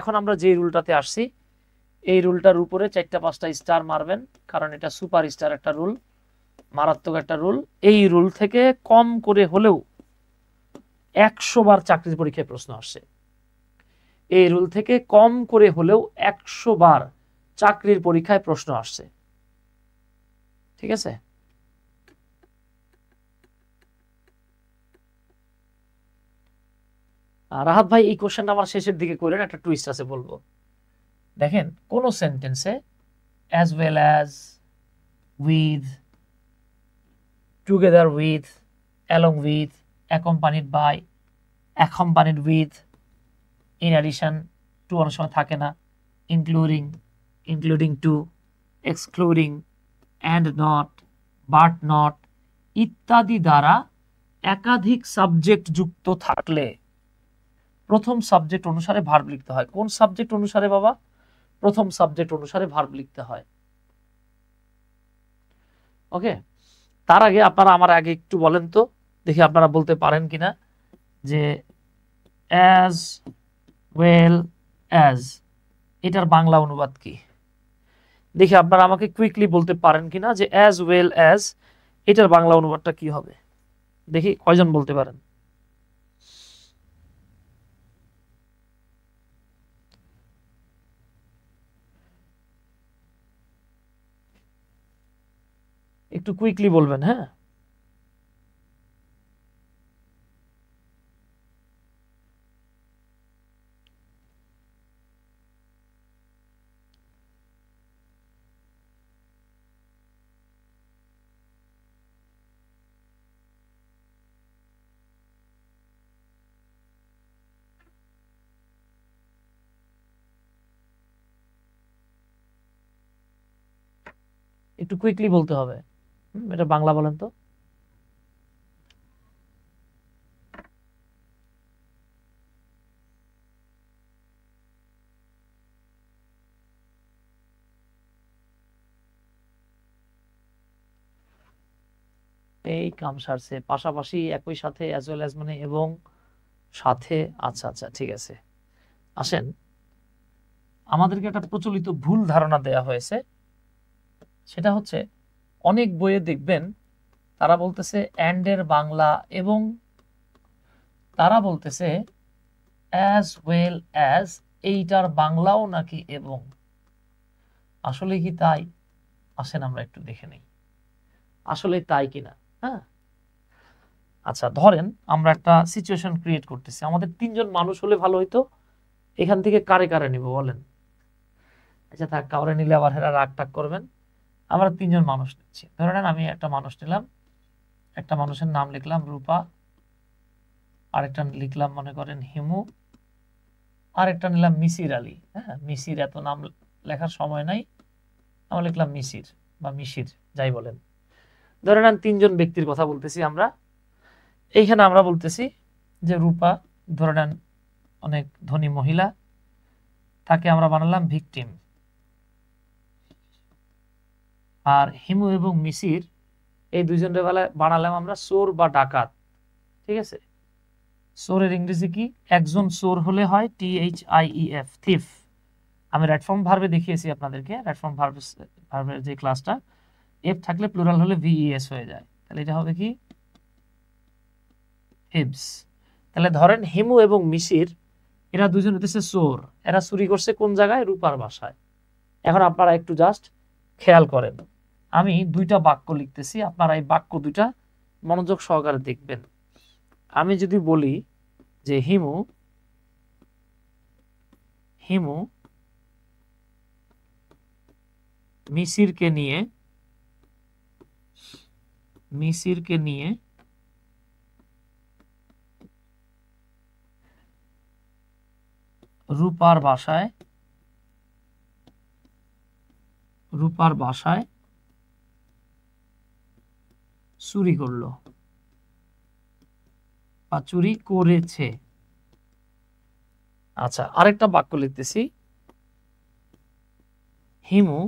এখন আমরা যে রুলটাতে আসছি এই রুলটার উপরে 4-5টা স্টার মারবেন, কারণ এটা সুপার স্টার একটা রুল, মারাত্মক একটা রুল। এই রুল থেকে কম করে হলেও 100 বার চাকরির পরীক্ষায় প্রশ্ন আসছে। এই রুল থেকে কম করে হলেও 100 বার চাকরির পরীক্ষায় প্রশ্ন আসছে। ঠিক আছে? রাহাত ভাই এই কোশ্চেনটা আমার শেষের দিকে করেন, একটা টুইস্ট আছে বলবো। দেখেন কোন সেন্টেন্সে as well as, with, together with, along with, accompanied by, accompanied with, in addition to অনেক সময় থাকে না, including, including to, excluding, and not, but not ইত্যাদি দ্বারা একাধিক সাবজেক্ট যুক্ত থাকলে প্রথম সাবজেক্ট অনুসারে ভার্ব লিখতে হয়। কোন সাবজেক্ট অনুসারে বাবা? প্রথম সাবজেক্ট অনুসারে ভার্ব লিখতে হয়। ওকে, তার আগে আপনারা আমার আগে একটু বলেন তো, দেখি আপনারা বলতে পারেন কিনা যে as well as এটার বাংলা অনুবাদ কি? দেখি আপনারা আমাকে কুইকলি বলতে পারেন কিনা যে as well as এটার বাংলা অনুবাদটা কি হবে? দেখি কয়জন বলতে পারেন। একটু কুইকলি বলবেন, হ্যাঁ। একটু কুইকলি বলতে হবে। এটা বাংলা বলেন তো। এই কাম সারছে, পাশাপাশি, একই সাথে, অ্যাজ ওয়েল অ্যাজ মানে এবং, সাথে। আচ্ছা আচ্ছা, ঠিক আছে। আসেন, আমাদেরকে একটা প্রচলিত ভুল ধারণা দেয়া হয়েছে, সেটা হচ্ছে অনেক বইয়ে দেখবেন তারা বলতেছে অ্যান্ড এর বাংলা এবং, তারা বলতেছে অ্যাজ ওয়েল অ্যাজ এইটার বাংলাও নাকি এবং। আসলে কি তাই? আসেন আমরা একটু দেখে নেই আসলে তাই কিনা। হ্যাঁ, আচ্ছা ধরেন আমরা একটা সিচুয়েশন ক্রিয়েট করতেছি, আমাদের 3জন মানুষ হলে ভালো হইতো। এখান থেকে কারে কারে নিব বলেন? আচ্ছা থাক, কাউরে নিলে আবার হেরা রাগ টাগ করবেন। আমরা 3জন মানুষ নিচ্ছি। ধরে নেন আমি একটা মানুষ নিলাম, একটা মানুষের নাম লিখলাম রূপা, আরেকটা লিখলাম মনে করেন হিমু, আরেকটা নিলাম মিসির আলী। হ্যাঁ, মিসির এত নাম লেখার সময় নাই, আমরা লিখলাম মিসির বা মিশির, যাই বলেন। ধরে নেন 3জন ব্যক্তির কথা বলতেছি আমরা। এইখানে আমরা বলতেছি যে রূপা ধরে নেন অনেক ধনী মহিলা, তাকে আমরা বানালাম ভিকটিম। আর হিমু এবং মিসির এই দুইজনের বেলায় বানালাম আমরা চোর বা ডাকাত। ঠিক আছে? চোরের ইংরেজি কি? একজন চোর হলে হয় THIEF, থিফ। আমি রাইট ফর্ম ভার্বে দেখিয়েছি আপনাদেরকে, রাইট ফর্ম ভার্বের যে ক্লাসটা, এফ থাকলে প্লুরাল হলে VES হয়ে যায়। তাহলে এটা হবে কি? থিভস। তাহলে ধরেন হিমু এবং মিসির এরা দুজন হতেছে চোর, এরা চুরি করছে কোন জায়গায়? রূপার বাসায়। এখন আপনারা একটু জাস্ট খেয়াল করেন, আমি 2টা বাক্য লিখতেছি, আপনারা এই বাক্য 2টা মনোযোগ সহকারে দেখবেন। আমি যদি বলি যে হিমু মিসিরকে নিয়ে রূপার বাসায় চুরি করলো বা চুরি করেছে। আচ্ছা, আরেকটা বাক্য লিখতেছি, হিমু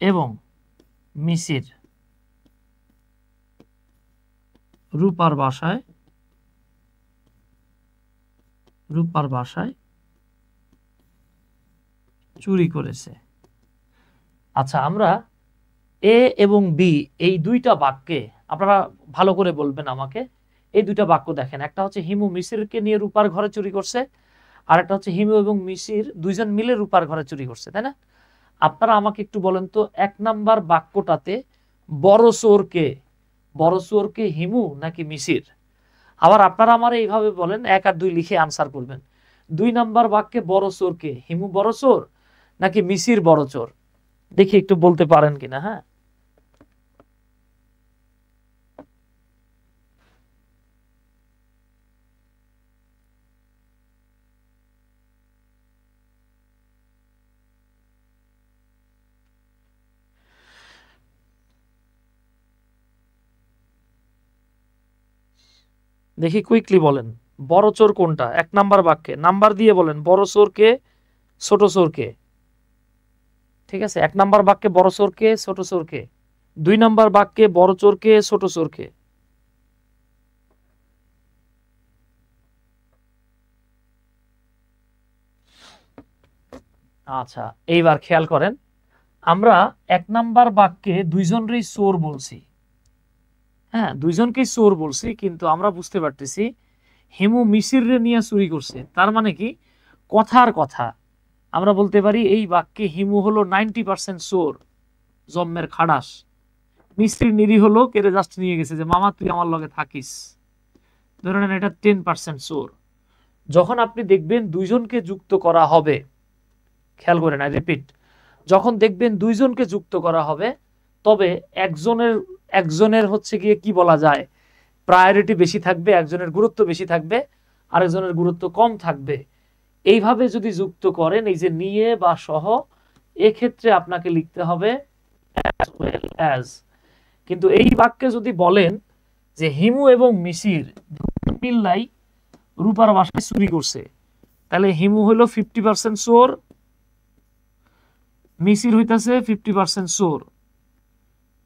এবং মিসির রূপার বাসায় রূপার বাসায় চুরি করেছে। আচ্ছা, আমরা এ এবং বি এই দুইটা বাক্যে আপনারা ভালো করে বলবেন আমাকে। এই দুইটা বাক্য দেখেন, একটা হচ্ছে হিমু মিসিরকে নিয়ে রূপার ঘরে চুরি করছে, আর একটা হচ্ছে হিমু এবং মিসির দুইজন মিলে রূপার ঘরে চুরি করছে, তাই না? আপনারা আমাকে একটু বলেন তো, এক নাম্বার বাক্যটাতে বড় চোর কে? বড় চোর কে হিমু নাকি মিসির? আবার আপনারা আমার এইভাবে বলেন, 1 আর 2 লিখে আনসার করবেন। 2 নাম্বার বাক্যে বড় চোর কে? হিমু বড় চোর নাকি মিসির বড় চোর? দেখি একটু বলতে পারেন কিনা। হ্যাঁ, দেখি কুইকলি বলেন, বড় চোর কোনটা? 1 নাম্বার বাক্যে নাম্বার দিয়ে বলেন, বড় চোর কে, ছোট চোর কে? ঠিক আছে, 1 নাম্বার বাক্যে বড় চোর কে, ছোট চোর কে? 2 নাম্বার বাক্যে বড় চোর কে, ছোট চোর কে? আচ্ছা, এইবার খেয়াল করেন, আমরা 1 নাম্বার বাক্যে দুইজনরই চোর বলছি। হ্যাঁ, দুইজনকেই চোর বলছি, কিন্তু আমরা বুঝতে পারতেছি হিমু মিসিররে নিয়ে চুরি করছে। তার মানে কি, কথার কথা আমরা বলতে পারি এই বাক্যে হিমু হলো 90% চোর, জম্মের খাড়াস। মিসির নিরীহ লোক, এরে জাস্ট নিয়ে গেছে যে মামা তুই আমার লগে থাকিস, ধরে নেন এটা 10% চোর। যখন আপনি দেখবেন দুইজনকে যুক্ত করা হবে, খেয়াল করেন, আই রিপিট, যখন দেখবেন দুইজনকে যুক্ত করা হবে, তবে একজনের হচ্ছে গিয়ে কি বলা যায়, প্রায়োরিটি বেশি থাকবে, একজনের গুরুত্ব বেশি থাকবে, আরেকজনের গুরুত্ব কম থাকবে। এইভাবে যদি যুক্ত করেন, এই যে নিয়ে বা সহ, এক্ষেত্রে আপনাকে লিখতে হবে as well as। কিন্তু এই বাক্যে যদি বলেন যে হিমু এবং মিসির মিল্লাই রূপার বাসায় চুরি করছে, তাহলে হিমু হলো 50% চোর, মিসির হইতাছে 50% চোর।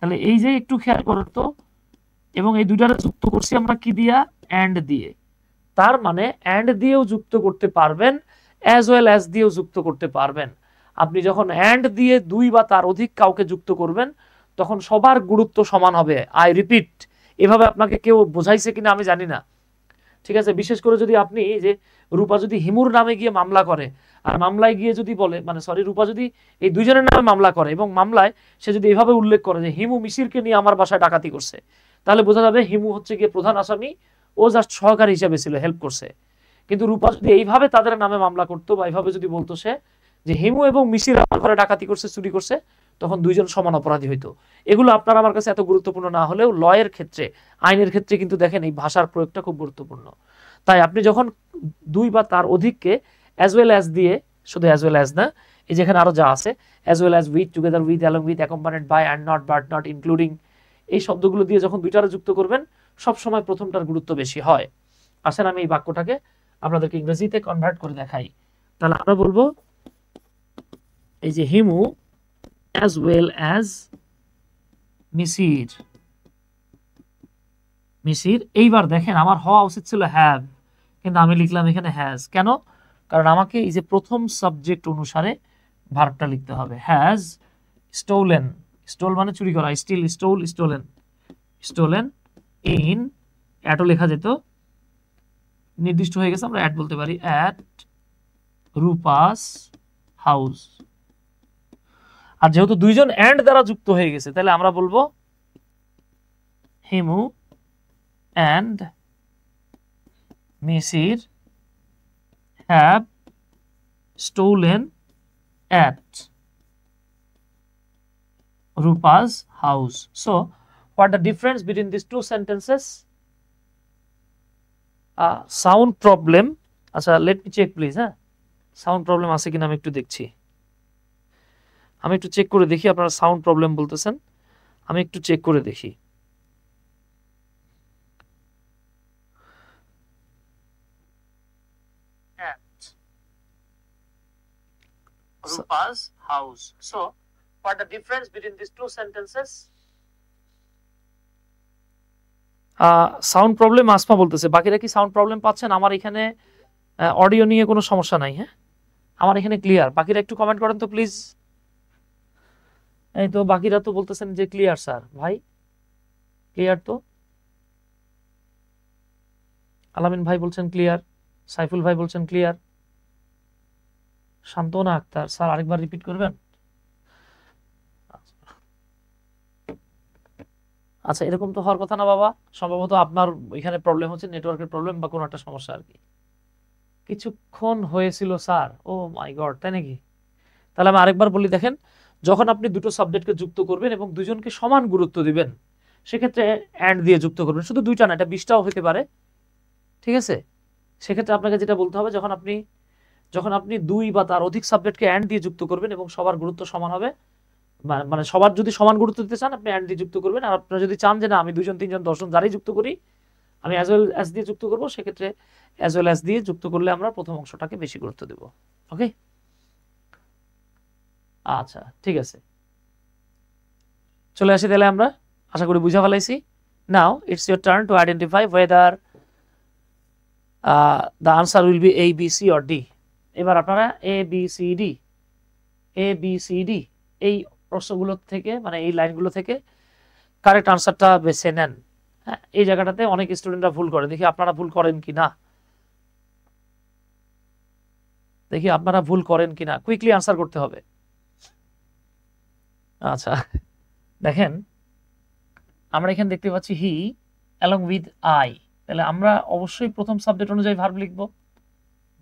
তাহলে এই যে একটু খেয়াল করো তো, এবং এই দুইটারে যুক্ত করছি আমরা কি দিয়া? অ্যান্ড দিয়ে। তার মানে অ্যান্ড দিয়েও যুক্ত করতে পারবেন, অ্যাজ ওয়েল অ্যাজ দিয়েও যুক্ত করতে পারবেন। আপনি যখন অ্যান্ড দিয়ে 2 বা তার অধিক কাউকে যুক্ত করবেন, তখন সবার গুরুত্ব সমান হবে। আই রিপিট, এভাবে আপনাকে কেউ বোঝাইছে কিনা আমি জানি না, ঠিক আছে? বিশেষ করে যদি আপনি যে রূপা যদি হিমুর নামে গিয়ে মামলা করে, আর মামলায় গিয়ে যদি বলে, মানে সরি, রূপা যদি এই দুইজনের নামে মামলা করে এবং মামলায় সে যদি এভাবে উল্লেখ করে যে হিমু মিসিরকে নিয়ে আমার বাসায় ডাকাতি করছে, তাহলে বোঝা যাবে হিমু হচ্ছে গিয়ে প্রধান আসামি, ও জাস্ট সহকারী হিসেবে ছিল, হেল্প করছে। কিন্তু রূপা যদি এইভাবে তাদের নামে মামলা করতো বা এইভাবে যদি বলতো সে যে হিমু এবং মিসির আমার ঘরে ডাকাতি করছে, চুরি করছে, তখন দুইজন সমান অপরাধী হইতো। এগুলো আপনার আমার কাছে এত গুরুত্বপূর্ণ না হলেও লয়ের ক্ষেত্রে, আইনের ক্ষেত্রে কিন্তু দেখেন এই ভাষার প্রয়োগটা খুব গুরুত্বপূর্ণ। তাই আপনি যখন 2 বা তার অধিককে অ্যাজ ওয়েল অ্যাজ দিয়ে, শুধু অ্যাজ ওয়েল অ্যাজ না, এই যেখানে আরো যা আছে, as well as, with, together with, along with, accompanied by, and not, but not, including, এই শব্দগুলো দিয়ে যখন দুইটারে যুক্ত করবেন, সব সময় প্রথমটার গুরুত্ব বেশি হয়। আসেন আমি এই বাক্যটাকে আপনাদেরকে ইংরেজিতে কনভার্ট করে দেখাই। তাহলে আমরা বলবো এই যে Himu as well as Misir, Misir. এইবার দেখেন আমার হওয়া উচিত ছিল হ্যাভ, কিন্তু আমি লিখলাম এখানে হ্যাজ। কেন? কারণ আমাকে এই যে প্রথম সাবজেক্ট অনুসারে ভার্বটা লিখতে হবে। হ্যাজ স্টোলেন, স্টোল মানে চুরি করা, steal, stole, stolen, stolen in, অ্যাটও লেখা যেত, নির্দিষ্ট হয়ে গেছে, আমরা অ্যাট বলতে পারি, অ্যাট রূপাস হাউস। আর যেহেতু দুইজন অ্যান্ড দ্বারা যুক্ত হয়ে গেছে, তাহলে আমরা বলবো Himu and Misir have stolen at Rupa's house. So, what the difference between these two sentences? Sound problem. আচ্ছা, let me check please. হ্যাঁ, সাউন্ড প্রবলেম আছে কিনা আমি একটু দেখছি, আমি একটু চেক করে দেখি। আপনারা সাউন্ড প্রবলেম বলতেছেন, আমি একটু চেক করে দেখি। Rupa's house. So, what the difference between these two sentences? Sound problem Asma বলতেছে, বাকিরা কি সাউন্ড প্রবলেম পাচ্ছেন? আমার এখানে অডিও নিয়ে কোনো সমস্যা নাই। হ্যাঁ, আমার এখানে ক্লিয়ার। বাকিরা একটু কমেন্ট করেন তো প্লিজ। এই তো বাকিরা তো বলতেছেন যে ক্লিয়ার স্যার। ভাই ক্লিয়ার তো? আলামিন ভাই বলছেন ক্লিয়ার, সাইফুল ভাই বলছেন ক্লিয়ার, শান্তনা আক্তার স্যার আরেকবার রিপিট করবেন? আচ্ছা, এরকম তো হওয়ার কথা না বাবা, সম্ভবত আপনার এখানে প্রবলেম হচ্ছে, নেটওয়ার্কের প্রবলেম বা কোনো একটা সমস্যা আর কি। কিছুক্ষণ হয়েছিল স্যার, ও মাই গড, তাই নাকি? তাহলে আমি আরেকবার বলি, দেখেন, যখন আপনি দুটো সাবজেক্টকে যুক্ত করবেন এবং দুজনকে সমান গুরুত্ব দিবেন, সেক্ষেত্রে অ্যান্ড দিয়ে যুক্ত করবেন। শুধু দুইটা না, এটা 20টাও হতে পারে, ঠিক আছে? সেক্ষেত্রে আপনাকে যেটা বলতে হবে, যখন আপনি দুই বা তার অধিক সাবজেক্টকে অ্যান্ড দিয়ে যুক্ত করবেন এবং সবার গুরুত্ব সমান হবে, মানে সবার যদি সমান গুরুত্ব দিতে চান আপনি অ্যান্ড দিয়ে যুক্ত করবেন। আর আপনারা যদি চান যে না আমি 2 জন 3 জন 10 জন যারাই যুক্ত করি আমি অ্যাজ ওয়েল অ্যাজ দিয়ে যুক্ত করব, সেক্ষেত্রে অ্যাজ ওয়েল অ্যাজ দিয়ে যুক্ত করলে আমরা প্রথম অংশটাকে বেশি গুরুত্ব দেব। ওকে, আচ্ছা ঠিক আছে, চলে আসি তাহলে আমরা। আশা করি বুঝা ফেলাইছি। Now it's your turn to identify whether the answer will be A, B, C or D. এবার আপনারা এ বি সি ডি এই প্রশ্নগুলো থেকে, মানে এই লাইনগুলো থেকে কারেক্ট আনসারটা বেছে নেন। হ্যাঁ, এই জায়গাটাতে অনেক স্টুডেন্টরা ভুল করে, দেখি আপনারা ভুল করেন কিনা, কুইকলি আনসার করতে হবে। আচ্ছা দেখেন, আমরা এখানে দেখতে পাচ্ছি হি অ্যালং উইথ আই, তাহলে আমরা অবশ্যই প্রথম সাবজেক্ট অনুযায়ী ভার্ব লিখবো,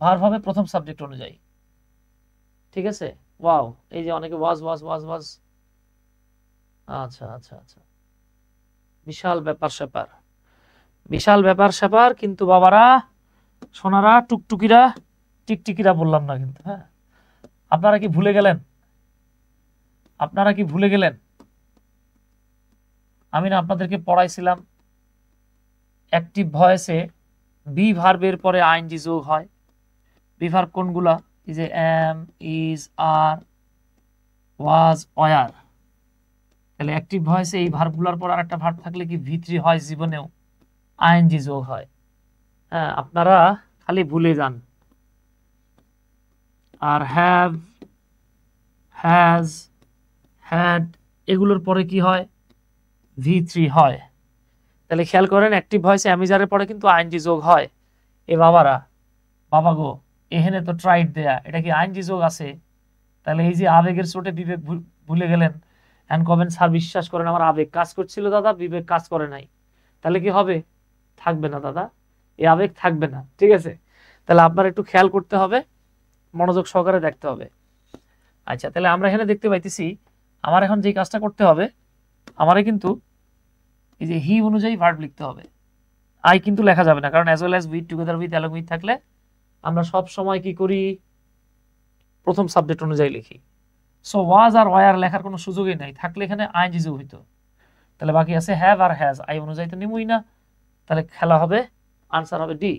ভার্ব হবে প্রথম সাবজেক্ট অনুযায়ী, ঠিক আছে? ওয়াও, এই যে অনেকে ওয়াজ ওয়াজ ওয়াজ ওয়াজ, আচ্ছা আচ্ছা আচ্ছা, বিশাল ব্যাপার স্যাপার, কিন্তু বাবারা, সোনারা, টুকটুকিরা, টিকটিকিরা বললাম না কিন্তু। হ্যাঁ, আপনারা কি ভুলে গেলেন আমি না আপনাদেরকে পড়াইছিলাম অ্যাক্টিভ ভয়েসে বি ভার্বের পরে আইএনজি যোগ হয়। বি ভার্ব কোনগুলা? এই যে am, is, are, was, were. তাহলে অ্যাক্টিভ ভয়েসে এই ভার্বগুলোর পর আরেকটা ভার্ব থাকলে কি ভি3 হয়, জীবনেও আইএনজি যোগ হয়। হ্যাঁ, আপনারা খালি ভুলে যান। আর হ্যাভ, হ্যাজ, হ্যাড এগুলোর পরে কি হয়? ভি3 হয়। তাহলে খেয়াল করেন, অ্যাক্টিভ ভয়েসে অ্যামিজারের পরে কিন্তু আইএনজি যোগ হয়। এ বাবারা, বাবা গো, এখানে তো ট্রাইড দেয়া, এটা কি আইএনজি যোগ আছে? তাহলে এই যে আবেগের চোটে বিবেক ভুলে গেলেন, এন্ড কমেন্ট স্যার বিশ্বাস করেন আমার আবেগ কাজ করছিল দাদা, বিবেক কাজ করে নাই। তাহলে কি হবে? থাকবে না দাদা, এই আবেগ থাকবে না, ঠিক আছে? তাহলে আপনার একটু খেয়াল করতে হবে, মনোযোগ সহকারে দেখতে হবে। আচ্ছা, তাহলে আমরা এখানে দেখতে পাইতেছি আমার এখন যে কাজটা করতে হবে, আমারে কিন্তু এই যে হি অনুযায়ী ভার্ব লিখতে হবে। আই কিন্তু লেখা যাবে না, কারণ as well as, with, together with, along with থাকলে আমরা সব সময় কি করি? প্রথম সাবজেক্ট অনুযায়ী লিখি। সো ওয়াজ আর ওয়ার লেখার কোনো সুযোগই নাই, থাকলে এখানে আইএনজি যোগ হইতো। তাহলে বাকি আছে হ্যাভ আর হ্যাজ, আই অনুযায়ী তো নিমুই না, তাহলে খেলা হবে, আনসার হবে ডি।